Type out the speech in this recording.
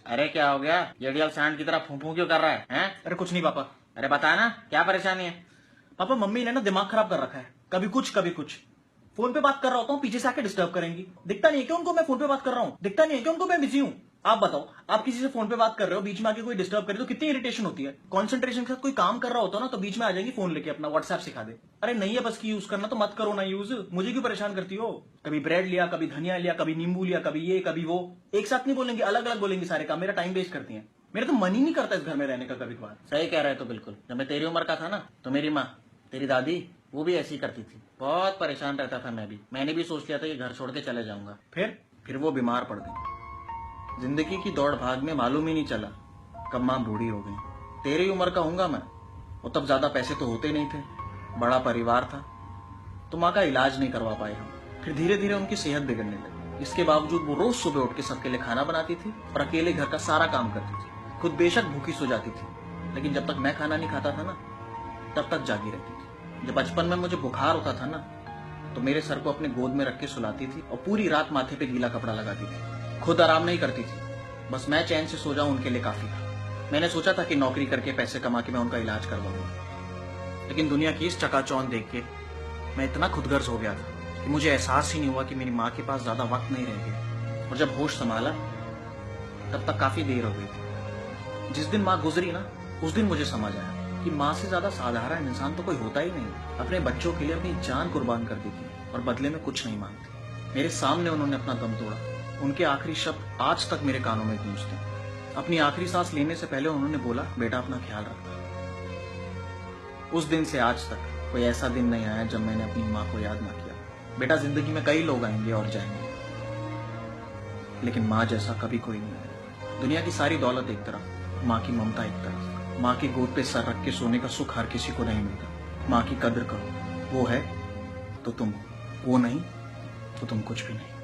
अरे क्या हो गया? जेडीएल सैंड की तरह फूं क्यों कर रहा है? हैं? अरे कुछ नहीं पापा। अरे बता ना, क्या परेशानी है? पापा मम्मी ने ना दिमाग खराब कर रखा है, कभी कुछ कभी कुछ। फोन पे बात कर रहा होता हूँ, पीछे से आके डिस्टर्ब करेंगी। दिखता नहीं है क्यों उनको मैं फोन पे बात कर रहा हूँ? दिखता नहीं है क्यों उनको मैं बिजी हूँ? आप बताओ, आप किसी से फोन पे बात कर रहे हो, बीच में आके कोई डिस्टर्ब करे तो कितनी इरिटेशन होती है। कॉन्सेंट्रेशन के साथ कोई काम कर रहा होता ना तो बीच में आ जाएंगी फोन लेके, अपना व्हाट्सएप सिखा दे। अरे नहीं है बस की यूज करना तो मत करो ना यूज, मुझे क्यों परेशान करती हो? कभी ब्रेड लिया, कभी धनिया लिया, कभी नींबू लिया, कभी ये कभी वो। एक साथ नहीं बोलेंगे, अलग अलग बोलेंगे सारे काम, मेरा टाइम वेस्ट करती है। मेरा तो मन ही नहीं करता इस घर में रहने का कभी कभार। सही कह रहे तो बिल्कुल। जब मैं तेरी उम्र का था ना तो मेरी माँ, तेरी दादी, वो भी ऐसी करती थी। बहुत परेशान रहता था मैं भी। मैंने भी सोच लिया था कि घर छोड़ के चले जाऊंगा। फिर वो बीमार पड़ गई। जिंदगी की दौड़ भाग में मालूम ही नहीं चला कब माँ बूढ़ी हो गई। तेरी उम्र का हूंगा मैं, और तब ज्यादा पैसे तो होते नहीं थे, बड़ा परिवार था, तो माँ का इलाज नहीं करवा पाए हम। फिर धीरे धीरे उनकी सेहत बिगड़ने लगी। इसके बावजूद वो रोज सुबह उठ के सबके लिए खाना बनाती थी और अकेले घर का सारा काम करती थी। खुद बेशक भूखी सो जाती थी, लेकिन जब तक मैं खाना नहीं खाता था ना तब तक जागी रहती थी। जब बचपन में मुझे बुखार होता था ना तो मेरे सर को अपने गोद में रख के सुलाती थी और पूरी रात माथे पे गीला कपड़ा लगाती थी। खुद आराम नहीं करती थी, बस मैं चैन से सो जाऊं उनके लिए काफी था। मैंने सोचा था कि नौकरी करके पैसे कमा के मैं उनका इलाज करवाऊंगा, लेकिन दुनिया की इस चकाचौंध देख के मैं इतना खुदगर्ज हो गया था कि मुझे एहसास ही नहीं हुआ कि मेरी माँ के पास ज्यादा वक्त नहीं रह गया। और जब होश संभाला तब तक काफी देर हो गई थी। जिस दिन माँ गुजरी ना उस दिन मुझे समझ आया कि माँ से ज्यादा साधारण इंसान तो कोई होता ही नहीं। अपने बच्चों के लिए अपनी जान कुर्बान कर दी थी और बदले में कुछ नहीं मांगती। मेरे सामने उन्होंने अपना दम तोड़ा। उनके आखिरी शब्द आज तक मेरे कानों में गूंजते हैं। अपनी आखिरी सांस लेने से पहले उन्होंने बोला, बेटा अपना ख्याल रखना। उस दिन से आज तक कोई ऐसा दिन नहीं आया जब मैंने अपनी माँ को याद ना किया। बेटा जिंदगी में कई लोग आएंगे और जाएंगे, लेकिन माँ जैसा कभी कोई नहीं आया। दुनिया की सारी दौलत एक तरफ, माँ की ममता एक तरफ। माँ की गोद पे सर रख के सोने का सुख हर किसी को नहीं मिलता। माँ की कद्र करो, वो है तो तुम हो, वो नहीं तो तुम कुछ भी नहीं।